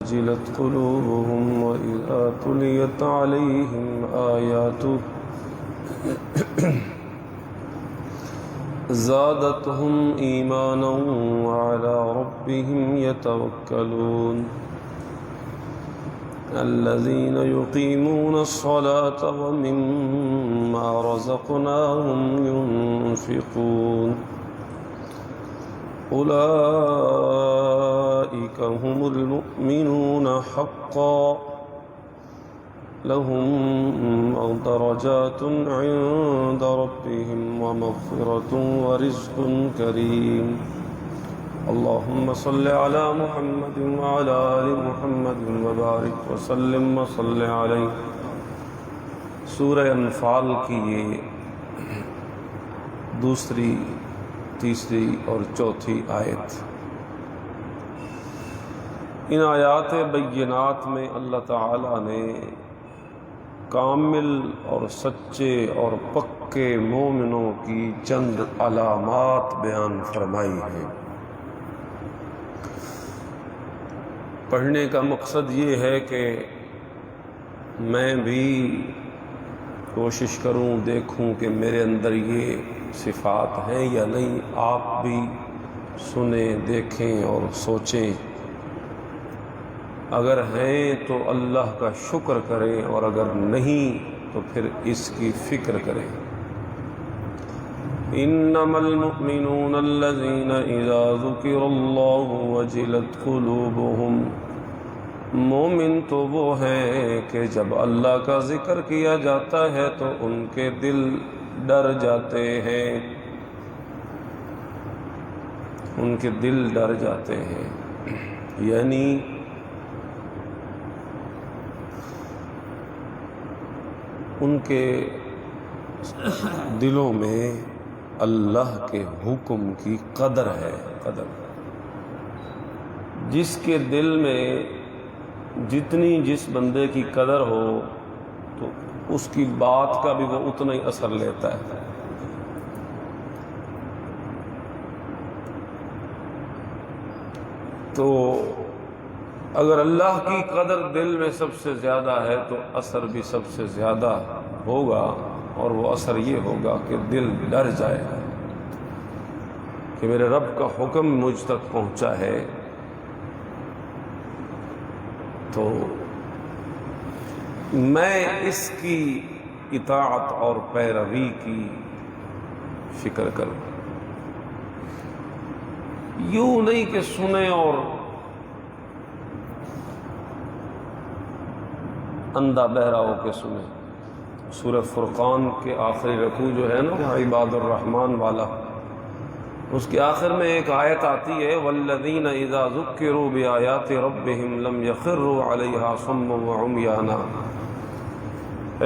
وجلت قلوبهم وإذا تليت عليهم آياته زادتهم إيمانا وعلى ربهم يتوكلون الذين يقيمون الصلاة ومما رزقناهم ينفقون أولئك هم المؤمنون حقا لهم درجات عند ربهم ومغفرة ورزق كريم اللهم صل على محمد وعلى آل محمد وبارك وسلم وصل علیہ۔ سورہ انفال کی یہ دوسری، تیسری اور چوتھی آیت، ان آیات بینات میں اللہ تعالی نے کامل اور سچے اور پکے مومنوں کی چند علامات بیان فرمائی ہیں۔ پڑھنے کا مقصد یہ ہے کہ میں بھی کوشش کروں، دیکھوں کہ میرے اندر یہ صفات ہیں یا نہیں، آپ بھی سنیں، دیکھیں اور سوچیں، اگر ہیں تو اللہ کا شکر کریں اور اگر نہیں تو پھر اس کی فکر کریں۔ انما المؤمنون الذين اذا ذكر الله وجلت قلوبهم، مومن تو وہ ہیں کہ جب اللہ کا ذکر کیا جاتا ہے تو ان کے دل ڈر جاتے ہیں، ان کے دل ڈر جاتے ہیں، یعنی ان کے دلوں میں اللہ کے حکم کی قدر ہے۔ قدر، جس کے دل میں جتنی جس بندے کی قدر ہو تو اس کی بات کا بھی وہ اتنا ہی اثر لیتا ہے۔ تو اگر اللہ کی قدر دل میں سب سے زیادہ ہے تو اثر بھی سب سے زیادہ ہوگا، اور وہ اثر یہ ہوگا کہ دل ڈر جائے گا کہ میرے رب کا حکم مجھ تک پہنچا ہے تو میں اس کی اطاعت اور پیروی کی فکر کروں، یوں نہیں کہ سنیں اور اندھا بہرا ہو کے سنیں۔ سورہ فرقان کے آخری رکوع جو ہے نا عباد الرحمن والا، اس کے آخر میں ایک آیت آتی ہے والذین اذا ذکروا بآیات ربہم لم یخروا علیہا صما وعمیانا۔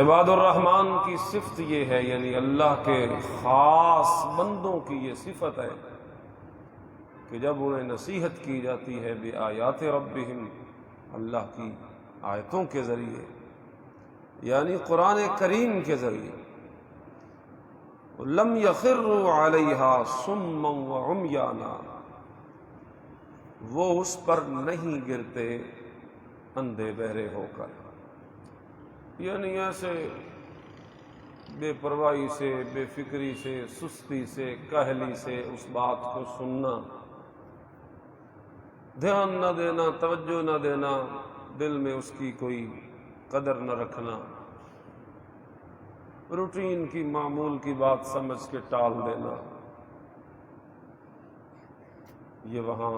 عباد الرحمن کی صفت یہ ہے، یعنی اللہ کے خاص بندوں کی یہ صفت ہے کہ جب انہیں نصیحت کی جاتی ہے بآیات ربہم، اللہ کی آیتوں کے ذریعے، یعنی قرآن کریم کے ذریعے، لم یخروا علیہا صما وعمیانا، وہ اس پر نہیں گرتے اندھے بہرے ہو کر، یعنی ایسے بے پرواہی سے، بے فکری سے، سستی سے، کاہلی سے اس بات کو سننا، دھیان نہ دینا، توجہ نہ دینا، دل میں اس کی کوئی قدر نہ رکھنا، روٹین کی معمول کی بات سمجھ کے ٹال دینا، یہ وہاں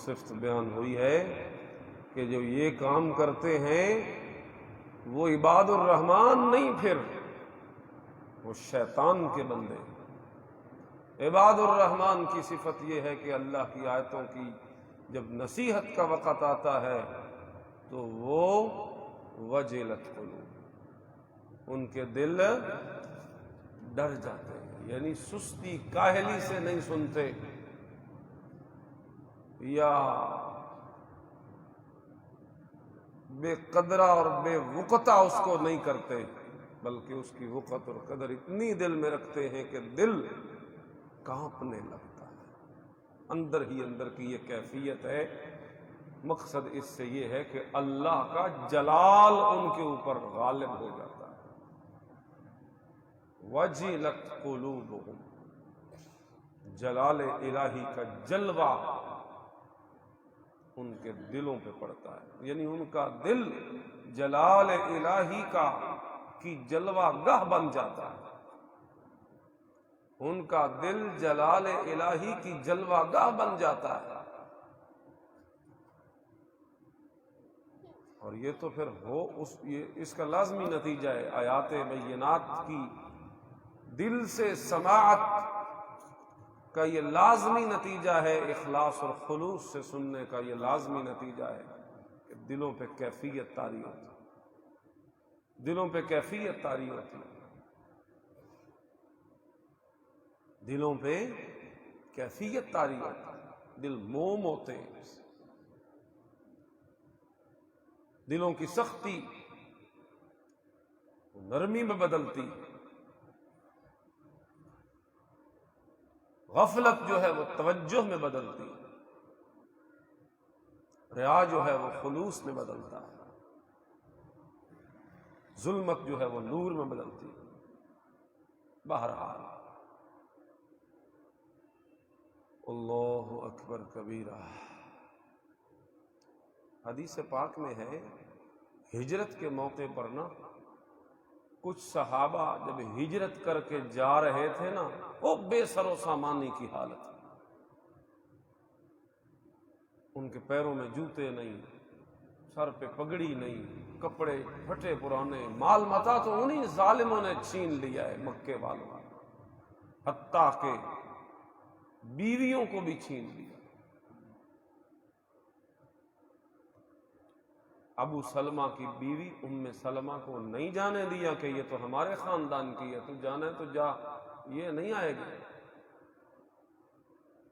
صفت بیان ہوئی ہے کہ جو یہ کام کرتے ہیں وہ عباد الرحمن نہیں، پھر وہ شیطان کے بندے۔ عباد الرحمن کی صفت یہ ہے کہ اللہ کی آیتوں کی جب نصیحت کا وقت آتا ہے تو وہ وجلت قلوب، ان کے دل ڈر جاتے ہیں، یعنی سستی کاہلی سے نہیں سنتے یا بے قدرہ اور بے وقتہ اس کو نہیں کرتے، بلکہ اس کی وقت اور قدر اتنی دل میں رکھتے ہیں کہ دل کانپنے لگتا ہے۔ اندر ہی اندر کی یہ کیفیت ہے مقصد اس سے یہ ہے کہ اللہ کا جلال ان کے اوپر غالب ہو جاتا ہے. وجلت قلوبہم، جلال الہی کا جلوہ ان کے دلوں پہ پڑتا ہے، یعنی ان کا دل جلال الہی کی جلوہ گاہ بن جاتا ہے. ان کا دل جلال الہی کی جلوہ گاہ بن جاتا ہے. اور یہ تو پھر اس کا لازمی نتیجہ ہے. آیات بینات کی دل سے سماعت کا یہ لازمی نتیجہ ہے، اخلاص اور خلوص سے سننے کا یہ لازمی نتیجہ ہے کہ دلوں پہ کیفیت طاری ہوتی ہے، دلوں پہ کیفیت طاری ہوتی ہے، دلوں پہ کیفیت طاری ہوتی ہے. دل موم ہوتے ہیں، دلوں کی سختی نرمی میں بدلتی، غفلت جو ہے وہ توجہ میں بدلتی، ریا جو ہے وہ خلوص میں بدلتا ہے، ظلمت جو ہے وہ نور میں بدلتی. بہرحال اللہ اکبر کبیرہ. حدیث پاک میں ہے ہجرت کے موقع پر نا کچھ صحابہ جب ہجرت کر کے جا رہے تھے نا، وہ بے سر و سامانی کی حالت، ان کے پیروں میں جوتے نہیں، سر پہ پگڑی نہیں، کپڑے پھٹے پرانے، مال متا تو انہی ظالموں نے چھین لیا ہے مکے والوں، حتیٰ کہ بیویوں کو بھی چھین لیا. ابو سلمہ کی بیوی ام سلمہ کو نہیں جانے دیا کہ یہ تو ہمارے خاندان کی ہے، تو جانا ہے تو جا، یہ نہیں آئے گی.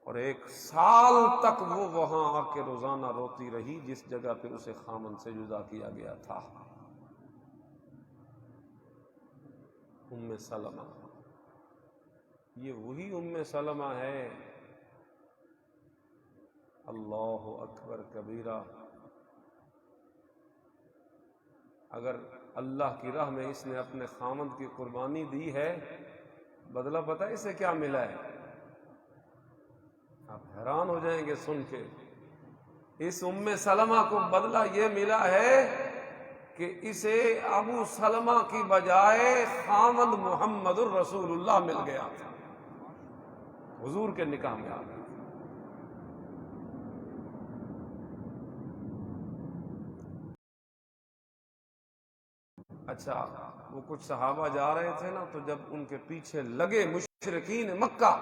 اور 1 سال تک وہ وہاں آ کے روزانہ روتی رہی جس جگہ پہ اسے خامن سے جدا کیا گیا تھا. ام سلمہ، یہ وہی ام سلمہ ہے. اللہ اکبر کبیرہ. اگر اللہ کی راہ میں اس نے اپنے خامند کی قربانی دی ہے، بدلہ پتہ ہے اسے کیا ملا ہے؟ آپ حیران ہو جائیں گے سن کے. اس ام سلمہ کو بدلہ یہ ملا ہے کہ اسے ابو سلمہ کی بجائے خامند محمد الرسول اللہ مل گیا تھا، حضور کے نکاح میں آ گیا. اچھا، وہ کچھ صحابہ جا رہے تھے نا، تو جب ان کے پیچھے لگے مشرکین مکہ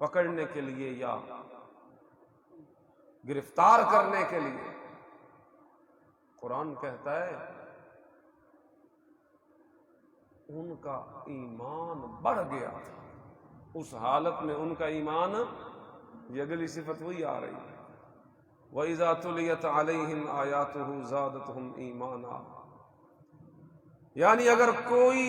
پکڑنے کے لیے یا گرفتار کرنے کے لیے، قرآن کہتا ہے ان کا ایمان بڑھ گیا تھا. اس حالت میں ان کا ایمان، یہ اگلی صفت وہی آ رہی ہے، وَإِذَا تُلِيَتْ عَلَيْهِمْ آيَاتُهُ زَادَتْهُمْ إِيمَانًا. یعنی اگر کوئی،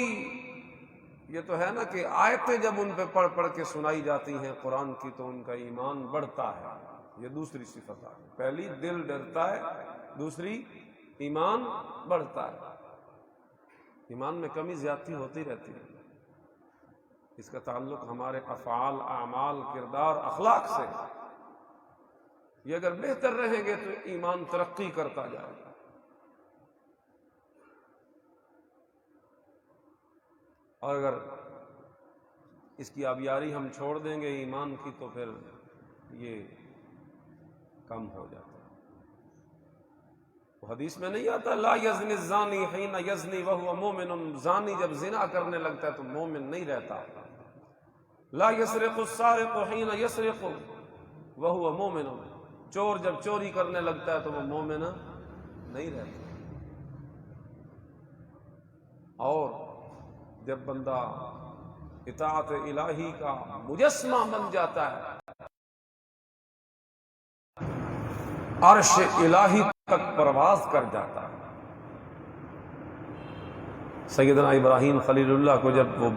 یہ تو ہے نا کہ آیتیں جب ان پہ پڑھ پڑھ کے سنائی جاتی ہیں قرآن کی تو ان کا ایمان بڑھتا ہے. یہ دوسری صفت ہے. پہلی دل ڈرتا ہے، دوسری ایمان بڑھتا ہے. ایمان میں کمی زیادتی ہوتی رہتی ہے. اس کا تعلق ہمارے افعال، اعمال، کردار، اخلاق سے. یہ اگر بہتر رہیں گے تو ایمان ترقی کرتا جائے گا. اور اگر اس کی آبیاری ہم چھوڑ دیں گے ایمان کی تو پھر یہ کم ہو جاتا ہے. وہ حدیث میں نہیں آتا لا یزنی الزانی حین یزنی وہو مومن. زانی جب زنا کرنے لگتا ہے تو مومن نہیں رہتا. لا یسرق السارق حین یسرق وہو مومن. چور جب چوری کرنے لگتا ہے تو وہ مومن نہیں رہتا. اور جب بندہ اطاعت الہی کا مجسمہ بن جاتا ہے، عرش الہی تک پرواز کر جاتا ہے. سیدنا ابراہیم خلیل اللہ کو جب وہ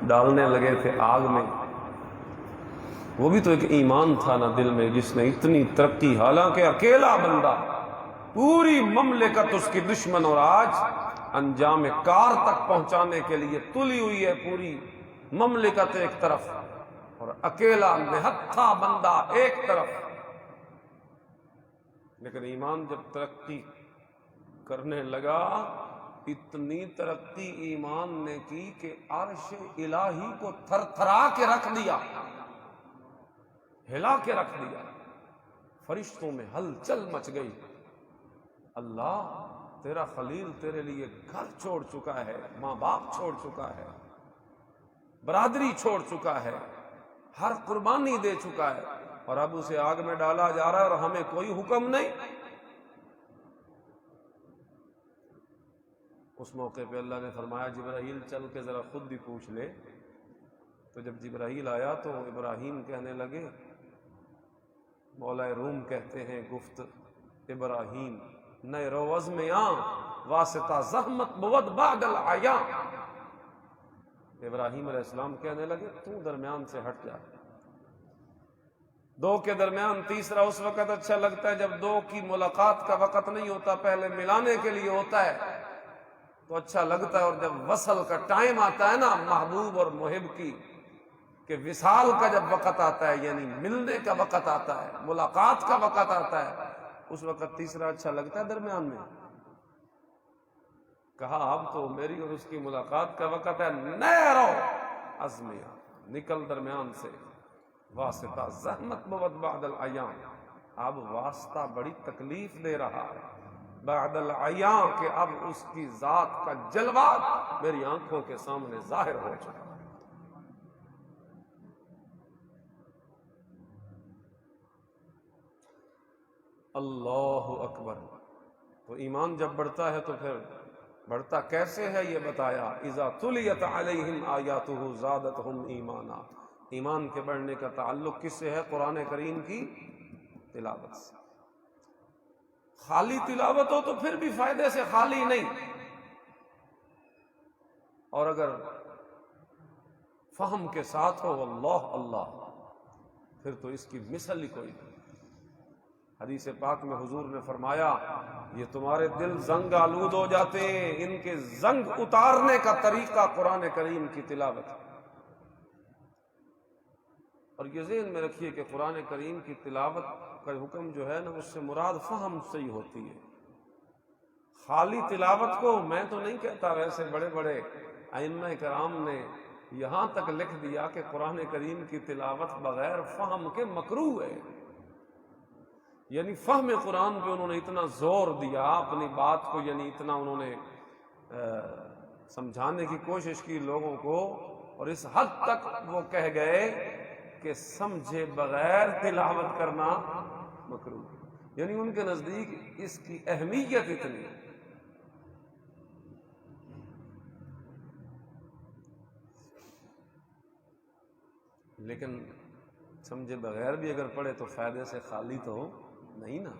ڈالنے لگے تھے آگ میں وہ بھی تو ایک ایمان تھا نا دل میں، جس نے اتنی ترقی، حالانکہ اکیلا بندہ، پوری مملکت اس کی دشمن، اور آج انجام کار تک پہنچانے کے لیے تلی ہوئی ہے پوری مملکت ایک طرف، اور اکیلا نہتھا بندہ ایک طرف۔ لیکن ایمان جب ترقی کرنے لگا، اتنی ترقی ایمان نے کی کہ عرش الہی کو تھر تھرا کے رکھ دیا، ہلا کے رکھ دیا، فرشتوں میں ہلچل مچ گئی۔ اللہ تیرا خلیل تیرے لیے گھر چھوڑ چکا ہے، ماں باپ چھوڑ چکا ہے، برادری چھوڑ چکا ہے، ہر قربانی دے چکا ہے، اور اب اسے آگ میں ڈالا جا رہا ہے اور ہمیں کوئی حکم نہیں۔ اس موقع پہ اللہ نے فرمایا جبرائیل چل کے ذرا خود بھی پوچھ لے۔ تو جب جبرائیل آیا تو ابراہیم کہنے لگے، مولا روم کہتے ہیں گفت ابراہیم نئے روز میں واسطہ زحمت بود بعد العیاں۔ ابراہیم علیہ السلام کہنے لگے تو درمیان سے ہٹ جا، دو کے درمیان تیسرا اس وقت اچھا لگتا ہے جب دو کی ملاقات کا وقت نہیں ہوتا، پہلے ملانے کے لیے ہوتا ہے تو اچھا لگتا ہے، اور جب وصل کا ٹائم آتا ہے نا محبوب اور محب کی، کہ وصال کا جب وقت آتا ہے، یعنی ملنے کا وقت آتا ہے، ملاقات کا وقت آتا ہے، اس وقت تیسرا اچھا لگتا ہے درمیان میں۔ کہا اب تو میری اور اس کی ملاقات کا وقت ہے، نیرو ازمیا، نکل درمیان سے، واسطہ زحمت بود بعد العیاں، اب واسطہ بڑی تکلیف دے رہا ہے، بعد العیاں کہ اب اس کی ذات کا جلوہ میری آنکھوں کے سامنے ظاہر ہو چکا۔ اللہ اکبر۔ تو ایمان جب بڑھتا ہے تو پھر بڑھتا کیسے ہے یہ بتایا، اذا تلیت علیہم آیاتہ زادتہم ایمانا۔ ایمان کے بڑھنے کا تعلق کس سے ہے؟ قرآن کریم کی تلاوت سے۔ خالی تلاوت ہو تو پھر بھی فائدے سے خالی نہیں، اور اگر فہم کے ساتھ ہو واللہ اللہ، پھر تو اس کی مثل ہی کوئی نہیں۔ حدیث پاک میں حضور نے فرمایا یہ تمہارے دل زنگ آلود ہو جاتے ہیں، ان کے زنگ اتارنے کا طریقہ قرآن کریم کی تلاوت ہے۔ اور یہ ذہن میں رکھیے کہ قرآن کریم کی تلاوت کا حکم جو ہے نا، اس سے مراد فہم سے ہی ہوتی ہے۔ خالی تلاوت کو میں تو نہیں کہتا، ویسے بڑے بڑے ائمہ کرام نے یہاں تک لکھ دیا کہ قرآن کریم کی تلاوت بغیر فہم کے مکروہ ہے، یعنی فہم قرآن پہ انہوں نے اتنا زور دیا اپنی بات کو، یعنی اتنا انہوں نے سمجھانے کی کوشش کی لوگوں کو، اور اس حد تک وہ کہہ گئے کہ سمجھے بغیر تلاوت کرنا مکروہ، یعنی ان کے نزدیک اس کی اہمیت اتنی ہے۔ لیکن سمجھے بغیر بھی اگر پڑھے تو فائدے سے خالی تو نہیں نا،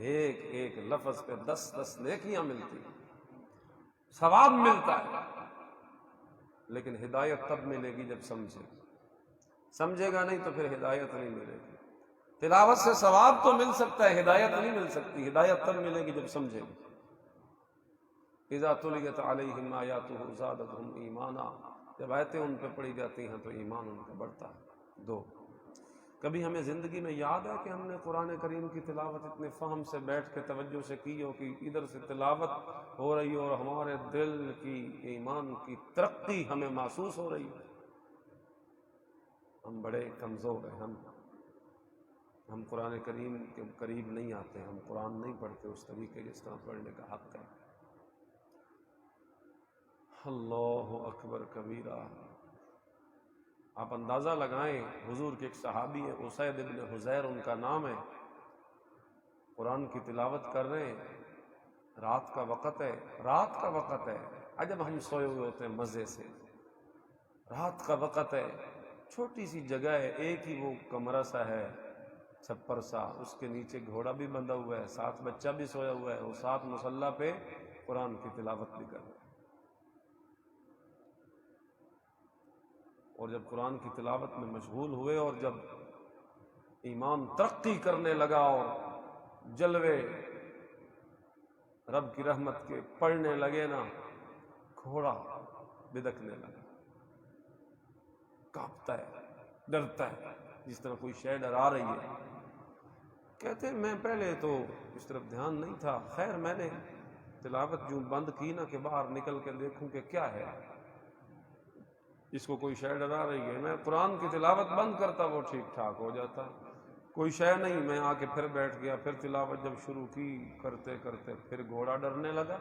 ایک ایک لفظ پہ 10 نیکیاں ملتی، ثواب ملتا ہے، لیکن ہدایت تب ملے گی جب سمجھے گا نہیں تو پھر ہدایت نہیں ملے گی۔ تلاوت سے ثواب تو مل سکتا ہے، ہدایت نہیں مل سکتی، ہدایت تب ملے گی جب سمجھے گی۔ اذا تلیت علیہم آیاتہ زادتہم ایمانا، جب آیتیں ان پہ پڑھی جاتی ہیں تو ایمان ان کا بڑھتا ہے۔ 2، کبھی ہمیں زندگی میں یاد ہے کہ ہم نے قرآن کریم کی تلاوت اتنے فہم سے بیٹھ کے توجہ سے کی ہو کہ ادھر سے تلاوت ہو رہی ہو اور ہمارے دل کی ایمان کی ترقی ہمیں محسوس ہو رہی ہے؟ ہم بڑے کمزور ہیں، ہم قرآن کریم کے قریب نہیں آتے، ہم قرآن نہیں پڑھتے اس طریقے جس طرح پڑھنے کا حق ہے۔ اللہ اکبر کبیرہ۔ آپ اندازہ لگائیں، حضور کے ایک صحابی ہیں اسید بن حضیر ان کا نام ہے، قرآن کی تلاوت کر رہے ہیں، رات کا وقت ہے، عجب ہم سوئے ہوئے ہوتے ہیں مزے سے، رات کا وقت ہے، چھوٹی سی جگہ ہے، ایک ہی وہ کمرہ سا ہے، چھپر سا، اس کے نیچے گھوڑا بھی بندھا ہوا ہے، ساتھ بچہ بھی سویا ہوا ہے، اور ساتھ مصلی پہ قرآن کی تلاوت بھی کر رہے ہیں۔ اور جب قرآن کی تلاوت میں مشغول ہوئے اور جب ایمان ترقی کرنے لگا اور جلوے رب کی رحمت کے پڑھنے لگے نا، گھوڑا بدکنے لگا، کانپتا ہے، ڈرتا ہے، جس طرح کوئی شے ڈرا رہی ہے۔ کہتے ہیں میں پہلے تو اس طرف دھیان نہیں تھا، خیر میں نے تلاوت جو بند کی نا کہ باہر نکل کے دیکھوں کہ کیا ہے، اس کو کوئی شے ڈرا رہی ہے۔ میں قرآن کی تلاوت بند کرتا، وہ ٹھیک ٹھاک ہو جاتا، کوئی شے نہیں۔ میں آ کے پھر بیٹھ گیا، پھر تلاوت جب شروع کی کرتے کرتے پھر گھوڑا ڈرنے لگا۔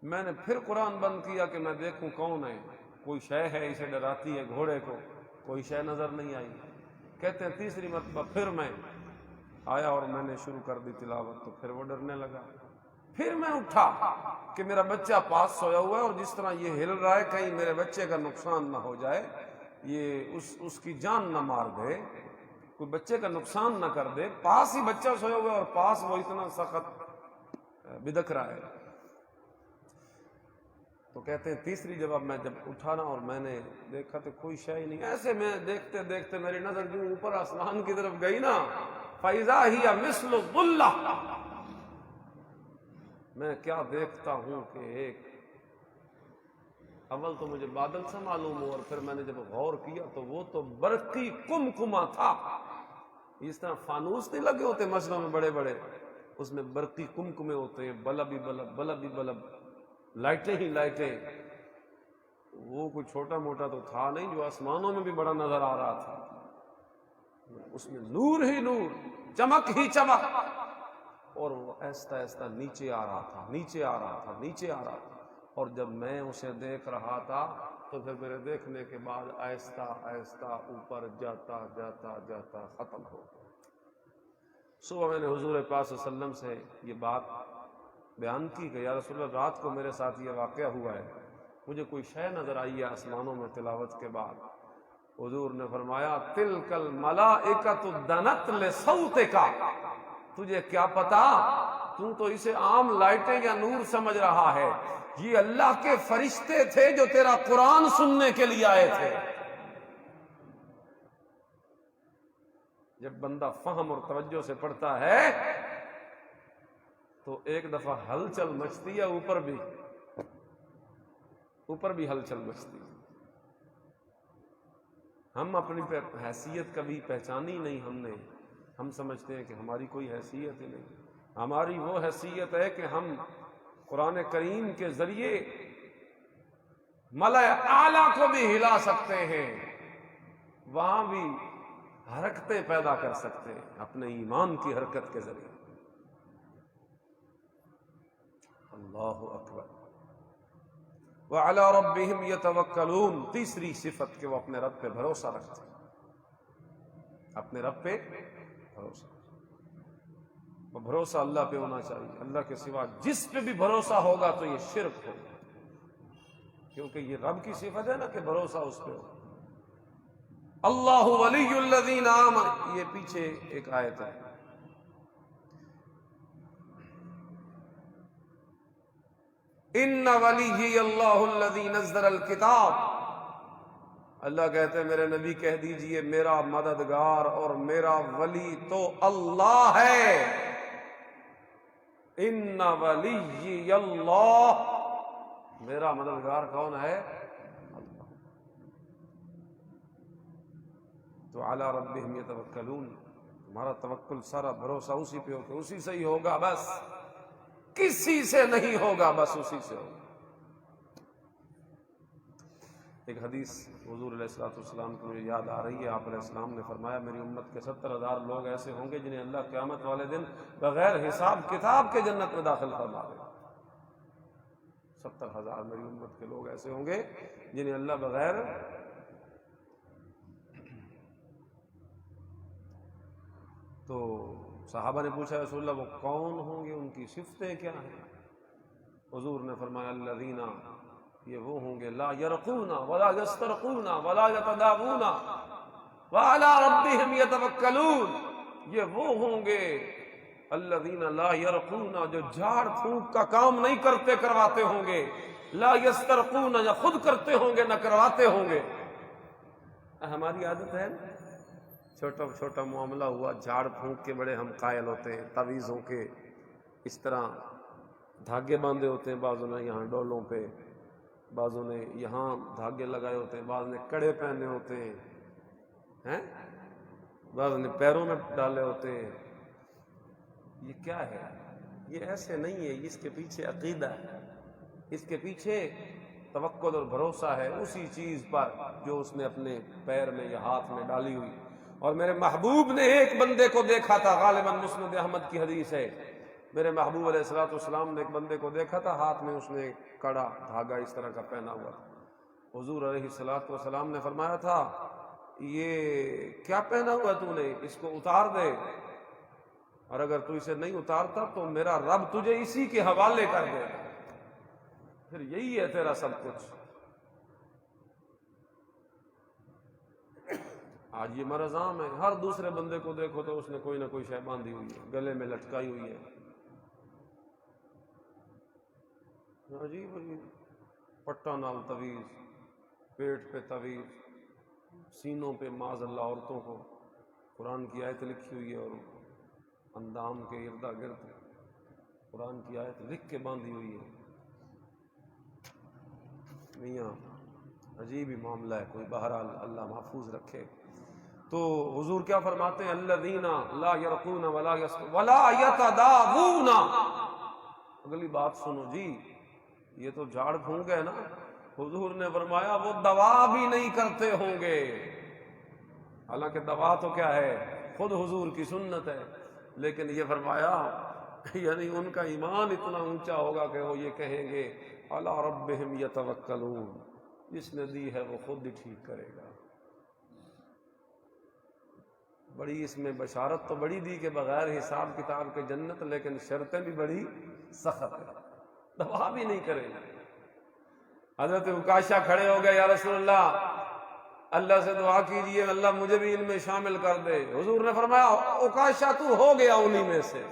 میں نے پھر قرآن بند کیا کہ میں دیکھوں کون ہے، کوئی شے ہے اسے ڈراتی ہے گھوڑے کو، کوئی شے نظر نہیں آئی۔ کہتے ہیں تیسری مرتبہ پھر میں آیا اور میں نے شروع کر دی تلاوت، تو پھر وہ ڈرنے لگا۔ پھر میں اٹھا کہ میرا بچہ پاس سویا ہوا ہے اور جس طرح یہ ہل رہا ہے کہیں میرے بچے کا نقصان نہ ہو جائے، یہ اس کی جان نہ مار دے، کوئی بچے کا نقصان نہ کر دے، پاس ہی بچہ سویا ہوا ہے اور پاس وہ اتنا سخت بدک رہا ہے۔ تو کہتے ہیں تیسری جب جب اٹھا نا اور میں نے دیکھا تو کوئی شے ہی نہیں، ایسے میں دیکھتے دیکھتے میری نظر جو اوپر آسمان کی طرف گئی نا، فَإِذَا هِيَ مِثْلُ الظُّلَّةِ، میں کیا دیکھتا ہوں کہ ایک اول تو مجھے بادل سے معلوم ہوا، اور پھر میں نے جب غور کیا تو وہ تو برقی کمکما تھا۔ اس طرح فانوس نہیں لگے ہوتے مسجدوں میں بڑے بڑے، اس میں برقی کمکمے ہوتے ہیں، بلب ہی بلب، بلب ہی بلب، لائٹیں ہی لائٹیں۔ وہ کوئی چھوٹا موٹا تو تھا نہیں جو آسمانوں میں بھی بڑا نظر آ رہا تھا، اس میں نور ہی نور، چمک ہی چمک، اور وہ آہستہ آہستہ نیچے آ رہا تھا، نیچے آ رہا تھا، نیچے آ رہا تھا۔ اور جب میں اسے دیکھ رہا تھا تو پھر میرے دیکھنے کے بعد آہستہ آہستہ اوپر جاتا جاتا جاتا ختم ہو گیا۔ صبح میں نے حضور پاک صلی اللہ علیہ وسلم سے یہ بات بیان کی کہ یا رسول اللہ، رات کو میرے ساتھ یہ واقعہ ہوا ہے، مجھے کوئی شے نظر آئی ہے آسمانوں میں تلاوت کے بعد۔ حضور نے فرمایا تلک الملائکۃ دنت لصوتک، تجھے کیا پتا، تو اسے عام لائٹیں یا نور سمجھ رہا ہے، یہ اللہ کے فرشتے تھے جو تیرا قرآن سننے کے لیے آئے تھے۔ جب بندہ فہم اور توجہ سے پڑھتا ہے تو ایک دفعہ ہلچل مچتی ہے، اوپر بھی ہلچل مچتی ہے۔ ہم اپنی حیثیت کبھی پہچانی نہیں، ہم سمجھتے ہیں کہ ہماری کوئی حیثیت ہی نہیں۔ ہماری وہ حیثیت ہے کہ ہم قرآن کریم کے ذریعے ملأ اعلیٰ کو بھی ہلا سکتے ہیں، وہاں بھی حرکتیں پیدا کر سکتے ہیں اپنے ایمان کی حرکت کے ذریعے۔ اللہ اکبر۔ وعلی ربہم یتوکلون، تیسری صفت کہ وہ اپنے رب پہ بھروسہ رکھتے ہیں، اپنے رب پہ بھروسہ۔ وہ بھروسہ اللہ پہ ہونا چاہیے، اللہ کے سوا جس پہ بھی بھروسہ ہوگا تو یہ شرک ہوگا، کیونکہ یہ رب کی صفت ہے نا کہ بھروسہ اس پہ ہو۔ اللہ ولی الذین آمنوا، یہ پیچھے ایک آیت ہے، ان ولی اللہ الذی نزل الکتاب، اللہ کہتے ہیں میرے نبی کہہ دیجئے میرا مددگار اور میرا ولی تو اللہ ہے۔ ان ولی اللہ، میرا مددگار کون ہے؟ اللہ۔ تو علی ربہم یتوکلون، ہمارا توکل سارا بھروسہ اسی پہ ہو کہ اسی سے ہی ہوگا، بس کسی سے نہیں ہوگا، بس اسی سے ہوگا۔ ایک حدیث حضور علیہ الصلوۃ والسلام کو مجھے یاد آ رہی ہے، آپ علیہ السلام نے فرمایا میری امت کے 70,000 لوگ ایسے ہوں گے جنہیں اللہ قیامت والے دن بغیر حساب کتاب کے جنت میں داخل فرما دے گا۔ 70,000 میری امت کے لوگ ایسے ہوں گے جنہیں اللہ بغیر تو صحابہ نے پوچھا رسول اللہ وہ کون ہوں گے، ان کی صفتیں کیا ہیں؟ حضور نے فرمایا الذین، یہ وہ ہوں گے لا یرقون ولا یسترقون ولا یتداوون وعلی ربہم یتوکلون، یہ وہ ہوں گے الذین لا یرقون، جو جھاڑ پھونک کا کام نہیں کرتے کرواتے ہوں گے، لا یسترقون، یا خود کرتے ہوں گے نہ کرواتے ہوں گے، ہماری عادت ہے چھوٹا چھوٹا معاملہ ہوا جھاڑ پھونک کے بڑے ہم قائل ہوتے ہیں، تعویذوں کے اس طرح دھاگے باندھے ہوتے ہیں، بعضوں نے یہاں ڈولوں پہ، بعضوں نے یہاں دھاگے لگائے ہوتے ہیں، بعض نے کڑے پہنے ہوتے ہیں، بعض نے پیروں میں ڈالے ہوتے ہیں۔ یہ کیا ہے؟ یہ ایسے نہیں ہے، اس کے پیچھے عقیدہ ہے، اس کے پیچھے توکل اور بھروسہ ہے اسی چیز پر جو اس نے اپنے پیر میں یا ہاتھ میں ڈالی ہوئی۔ اور میرے محبوب نے ایک بندے کو دیکھا تھا، غالباً مسند احمد کی حدیث ہے، میرے محبوب علیہ الصلوۃ والسلام نے ایک بندے کو دیکھا تھا، ہاتھ میں اس نے کڑا دھاگا اس طرح کا پہنا ہوا تھا۔ حضور علیہ الصلوۃ والسلام نے فرمایا تھا یہ کیا پہنا ہوا تو نے، اس کو اتار دے، اور اگر تو اسے نہیں اتارتا تو میرا رب تجھے اسی کے حوالے کر دے گا، پھر یہی ہے تیرا سب کچھ۔ آج یہ مرض عام ہے، ہر دوسرے بندے کو دیکھو تو اس نے کوئی نہ کوئی شے باندھی ہوئی ہے، گلے میں لٹکائی ہوئی ہے، عجیب عجیب پٹا نال تویز، پیٹ پہ تویز، سینوں پہ معاذ اللہ عورتوں کو قرآن کی آیت لکھی ہوئی ہے، اور اندام کے اردا گرد قرآن کی آیت لکھ کے باندھی ہوئی ہے۔ میاں عجیب ہی معاملہ ہے، کوئی بہرحال اللہ محفوظ رکھے۔ تو حضور کیا فرماتے ہیں؟ الذین لا یرقون ولا یتداوون۔ اگلی بات سنو جی، یہ تو جھاڑ پھونک ہے نا، حضور نے فرمایا وہ دوا بھی نہیں کرتے ہوں گے، حالانکہ دوا تو کیا ہے، خود حضور کی سنت ہے، لیکن یہ فرمایا یعنی ان کا ایمان اتنا اونچا ہوگا کہ وہ یہ کہیں گے علی ربہم یتوکلون، جس نے دی ہے وہ خود ہی ٹھیک کرے گا۔ بڑی اس میں بشارت تو بڑی دی کہ بغیر حساب کتاب کے جنت، لیکن شرطیں بھی بڑی سخت ہے، دوا بھی نہیں کرے گا۔ حضرت عکاشہ کھڑے ہو گئے، یا رسول اللہ اللہ سے دعا کیجئے اللہ مجھے بھی ان میں شامل کر دے۔ حضور نے فرمایا عکاشہ تو ہو گیا انہی میں سے۔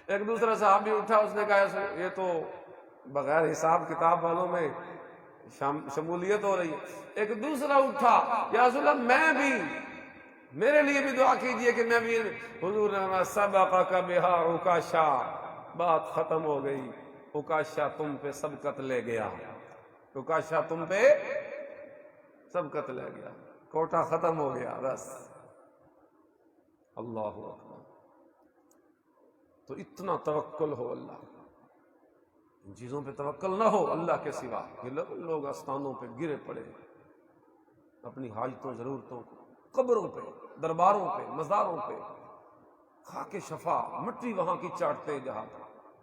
ایک دوسرا صحابی اٹھا، اس نے کہا یہ تو بغیر حساب کتاب والوں میں شمولیت ہو رہی ہے۔ ایک دوسرا اٹھا، یا رسول اللہ میں بھی، میرے لیے بھی دعا کیجئے کہ میں بھی۔ حضور نے فرمایا سبقک بہا عکاشہ، بات ختم ہو گئی، عکاشہ تم پہ سبقت لے گیا، عکاشہ تم پہ سبقت لے گیا، کوٹا ختم ہو گیا بس۔ اللہ اکبر۔ تو اتنا توکل ہو اللہ، ان چیزوں پہ توکل نہ ہو اللہ کے سوا۔ یہ لوگ آستانوں پہ گرے پڑے، اپنی حاجتوں ضرورتوں کو قبروں پہ، درباروں پہ، مزاروں پہ خاک شفا مٹی وہاں کی چاٹتے، جہاں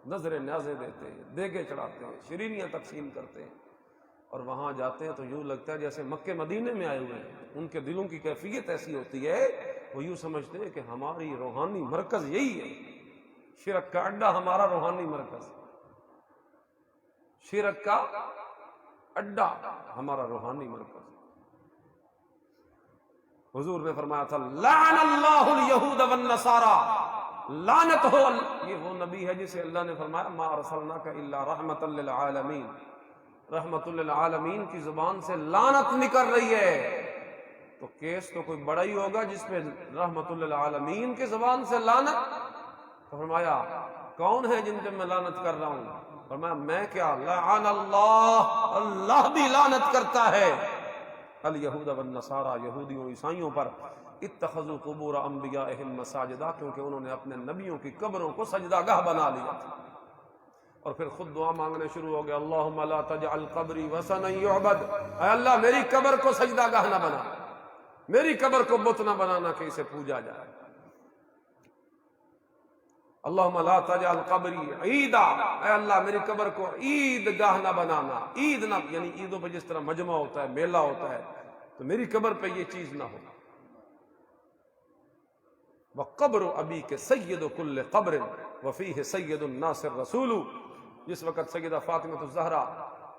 نظر نیازیں دیتے ہیں، دیگے چڑھاتے ہیں، شیرینیاں تقسیم کرتے ہیں، اور وہاں جاتے ہیں تو یوں لگتا ہے جیسے مکے مدینے میں آئے ہوئے ہیں۔ ان کے دلوں کی کیفیت ایسی ہوتی ہے، وہ یوں سمجھتے ہیں کہ ہماری روحانی مرکز یہی ہے، شرک کا اڈا ہمارا روحانی مرکز، شرک کا اڈا ہمارا روحانی مرکز۔ حضور نے فرمایا تھا لعن اللہ الیہود والنصارى، لعنت ہو، یہ وہ نبی ہے جسے اللہ نے فرمایا ما ارسلناک الا رحمۃ للعالمین، رحمۃ للعالمین کی زبان سے لعنت نکل رہی ہے، تو کیس تو کوئی بڑا ہی ہوگا جس پہ رحمۃ للعالمین کی زبان سے لعنت۔ تو فرمایا کون ہے جن پہ میں لعنت کر رہا ہوں؟ فرمایا میں کیا، لعن اللہ، اللہ بھی لعنت کرتا ہے الیہود والنصارى، یہودیوں عیسائیوں پر، اتخذوا قبور انبیائہم مساجدا، کیونکہ انہوں نے اپنے نبیوں کی قبروں کو سجدہ گاہ بنا لیا تھا، اور پھر خود دعا مانگنے شروع ہو گئے اللہم لا تجعل قبری وثنا یعبد، اے اللہ میری قبر کو سجدہ گاہ نہ بنا، میری قبر کو بت نہ بنانا کہ اسے پوجا جائے۔ اللہم لا تجعل قبری عیدا، اے اللہ میری قبر کو عید گاہ نہ بنانا، عید نہ، یعنی عیدوں پہ جس طرح مجمع ہوتا ہے، میلہ ہوتا ہے، تو میری قبر پہ یہ چیز نہ ہو۔ وقبر ابیک سید کل قبر وفیہ سید الناس الرسول، جس وقت سیدہ فاطمہ الزہرا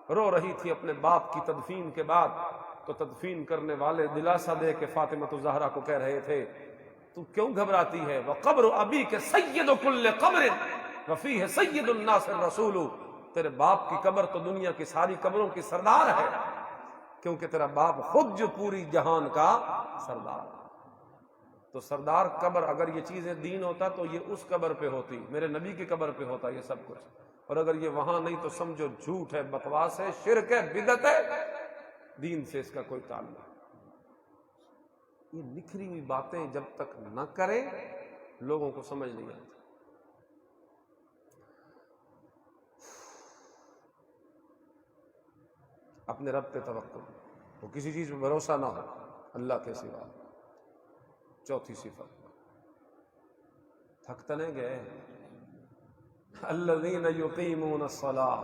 رو رہی تھی اپنے باپ کی تدفین کے بعد، تو تدفین کرنے والے دلاسا دے کے فاطمہ الزہرا کو کہہ رہے تھے تو کیوں گھبراتی ہے، وقبر ابیک سید کل قبر وفیہ سید الناس الرسول، تیرے باپ کی قبر تو دنیا کی ساری قبروں کی سردار ہے، کیونکہ تیرا باپ خود جو پوری جہان کا سردار ہے۔ تو سردار قبر، اگر یہ چیزیں دین ہوتا تو یہ اس قبر پہ ہوتی، میرے نبی کی قبر پہ ہوتا یہ سب کچھ، اور اگر یہ وہاں نہیں تو سمجھو جھوٹ ہے، بکواس ہے، شرک ہے، بدعت ہے، دین سے اس کا کوئی تعلق نہیں۔ یہ نکھری ہوئی باتیں جب تک نہ کریں لوگوں کو سمجھ نہیں آتی۔ اپنے رب پہ توکل، وہ کسی چیز پہ بھروسہ نہ ہو اللہ کے سوا۔ چوتھی صفت، تھک تو نہیں گئے؟ الذین یقیمون الصلاۃ،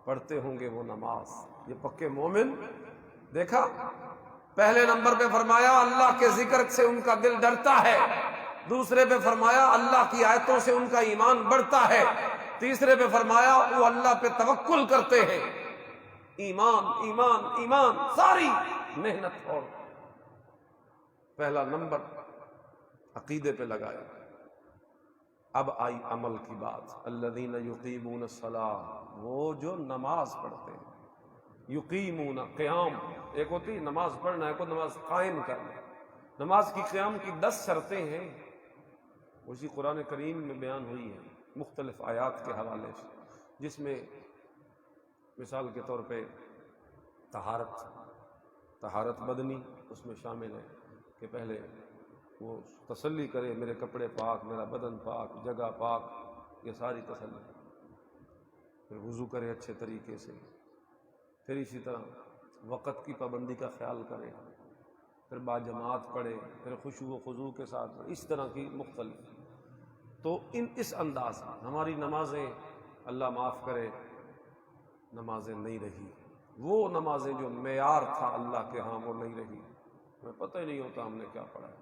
پڑھتے ہوں گے وہ نماز، یہ پکے مومن۔ دیکھا پہلے نمبر پہ فرمایا اللہ کے ذکر سے ان کا دل ڈرتا ہے، دوسرے پہ فرمایا اللہ کی آیتوں سے ان کا ایمان بڑھتا ہے، تیسرے پہ فرمایا وہ اللہ پہ توکل کرتے ہیں۔ ایمان ایمان ایمان، ساری محنت اور پہلا نمبر عقیدے پہ لگایا۔ اب آئی عمل کی بات، الذین یقیمون الصلاۃ، وہ جو نماز پڑھتے ہیں۔ یقیمون، قیام، ایک ہوتی نماز پڑھنا، ایک نماز قائم کرنا۔ نماز کی قیام کی 10 شرطیں ہیں، اسی قرآن کریم میں بیان ہوئی ہیں مختلف آیات کے حوالے سے، جس میں مثال کے طور پہ طہارت بدنی اس میں شامل ہے کہ پہلے وہ تسلی کرے میرے کپڑے پاک، میرا بدن پاک، جگہ پاک، یہ ساری تسلی، پھر وضو کرے اچھے طریقے سے، پھر اسی طرح وقت کی پابندی کا خیال کرے، پھر باجماعت پڑھے، پھر خشوع و خضوع کے ساتھ پڑھے، اس طرح کی مختلف۔ تو اس انداز میں ہماری نمازیں، اللہ معاف کرے، نمازیں نہیں رہی، وہ نمازیں جو معیار تھا اللہ کے ہاں وہ نہیں رہی، ہمیں پتہ ہی نہیں ہوتا ہم نے کیا پڑھا ہے۔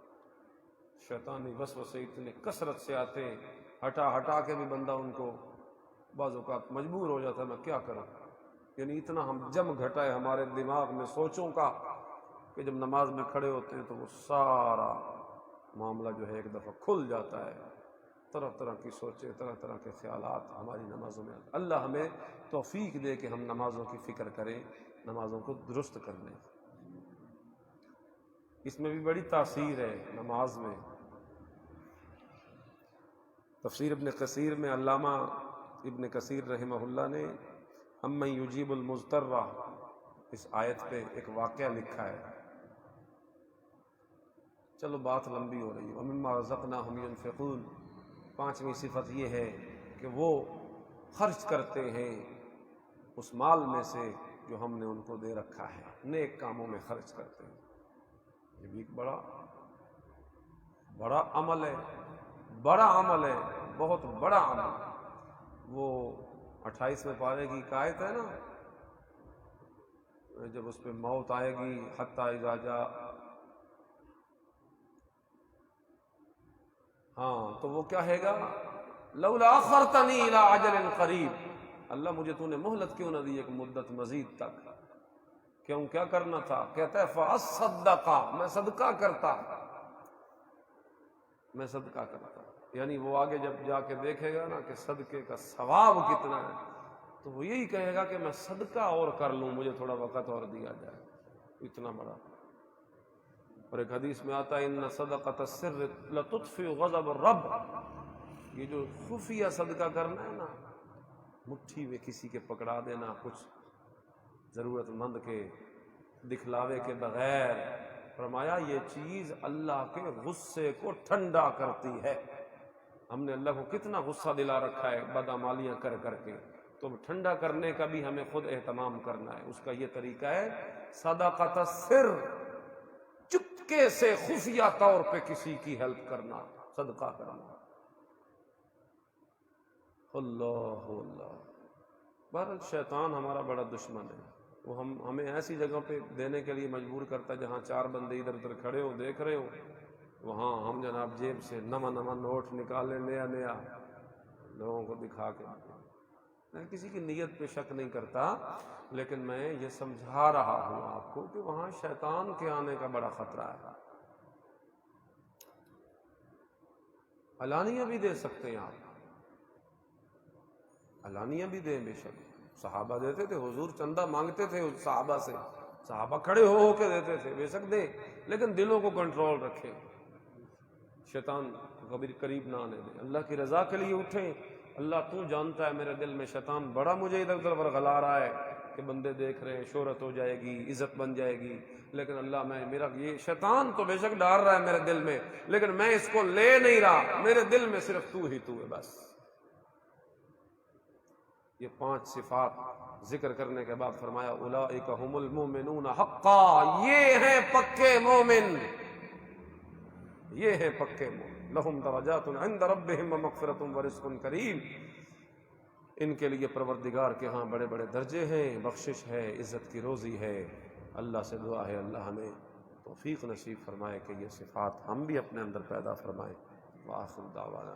شیطانی وسوسے اتنے کثرت سے آتے ہیں، ہٹا کے بھی بندہ ان کو بعض اوقات مجبور ہو جاتا ہے میں کیا کروں، یعنی اتنا ہم جم گھٹا ہے ہمارے دماغ میں سوچوں کا کہ جب نماز میں کھڑے ہوتے ہیں تو وہ سارا معاملہ جو ہے ایک دفعہ کھل جاتا ہے، طرح طرح کی سوچیں، طرح طرح کے خیالات ہماری نمازوں میں آتے۔ اللہ ہمیں توفیق دے کہ ہم نمازوں کی فکر کریں، نمازوں کو درست کر لیں۔ اس میں بھی بڑی تاثیر ہے نماز میں۔ تفسیر ابن کثیر میں علامہ ابن کثیر رحمہ اللہ نے امن یجیب المضطر، اس آیت پہ ایک واقعہ لکھا ہے، چلو بات لمبی ہو رہی ہے۔ ومما رزقناہم ينفقون، 5ویں صفت یہ ہے کہ وہ خرچ کرتے ہیں اس مال میں سے جو ہم نے ان کو دے رکھا ہے، نیک کاموں میں خرچ کرتے ہیں۔ یہ بھی ایک بڑا عمل ہے، بہت بڑا عمل۔ وہ 28ویں پارے کی آیت ہے نا، جب اس پہ موت آئے گی، حتی اذا جاء، ہاں تو وہ کیا ہے گا، لولا اخرتنی الی اجل قریب، اللہ مجھے تو نے مہلت کیوں نہ دی ایک مدت مزید تک، کیوں کیا کرنا تھا؟ کہتا ہے فاصدق، میں صدقہ کرتا، یعنی وہ آگے جب جا کے دیکھے گا نا کہ صدقے کا ثواب کتنا ہے تو وہ یہی کہے گا کہ میں صدقہ اور کر لوں، مجھے تھوڑا وقت اور دیا جائے، اتنا بڑا۔ اور ایک حدیث میں آتا ہے ان صدقۃ السر لتطفئ غضب الرب، یہ جو خفیہ صدقہ کرنا ہے نا، مٹھی میں کسی کے پکڑا دینا، کچھ ضرورت مند کے دکھلاوے کے بغیر، فرمایا یہ چیز اللہ کے غصے کو ٹھنڈا کرتی ہے۔ ہم نے اللہ کو کتنا غصہ دلا رکھا ہے بدعمالیاں کر کے، تو ٹھنڈا کرنے کا بھی ہمیں خود اہتمام کرنا ہے۔ اس کا یہ طریقہ ہے صدقۃ السر، چپکے سے خفیہ طور پہ کسی کی ہیلپ کرنا، صدقہ کرنا۔ اللہ بہرحال شیطان ہمارا بڑا دشمن ہے، وہ ہمیں ایسی جگہ پہ دینے کے لیے مجبور کرتا ہے جہاں 4 بندے ادھر ادھر کھڑے ہو دیکھ رہے ہو، وہاں ہم جناب جیب سے نواں نوٹ نکالے، نیا لوگوں کو دکھا کے۔ میں کسی کی نیت پہ شک نہیں کرتا، لیکن میں یہ سمجھا رہا ہوں آپ کو کہ وہاں شیطان کے آنے کا بڑا خطرہ ہے۔ علانیہ بھی دے سکتے ہیں آپ، علانیہ بھی دیں، بے شک صحابہ دیتے تھے، حضور چندہ مانگتے تھے صحابہ سے، صحابہ کھڑے ہو کے دیتے تھے، بے شک دے، لیکن دلوں کو کنٹرول رکھے، شیطان کو کبھی قریب نہ آنے دے، اللہ کی رضا کے لیے اٹھیں۔ اللہ تو جانتا ہے میرے دل میں شیطان بڑا مجھے ادھر ادھر ورغلا رہا ہے کہ بندے دیکھ رہے ہیں، شہرت ہو جائے گی، عزت بن جائے گی، لیکن اللہ میرا یہ شیطان تو بے شک ڈال رہا ہے میرے دل میں، لیکن میں اس کو لے نہیں رہا، میرے دل میں صرف تو ہی تو ہے بس۔ یہ 5 صفات ذکر کرنے کے بعد فرمایا اولئک هم المؤمنون حقا، یہ ہیں پکے مومن، یہ ہیں پکے مومن، لہم درجات عند ربہم ومغفرۃ ورزق کریم، ان کے لیے پروردگار کے ہاں بڑے بڑے درجے ہیں، بخشش ہے، عزت کی روزی ہے۔ اللہ سے دعا ہے اللہ ہمیں توفیق نصیب فرمائے کہ یہ صفات ہم بھی اپنے اندر پیدا فرمائے۔ وآخر دعوانا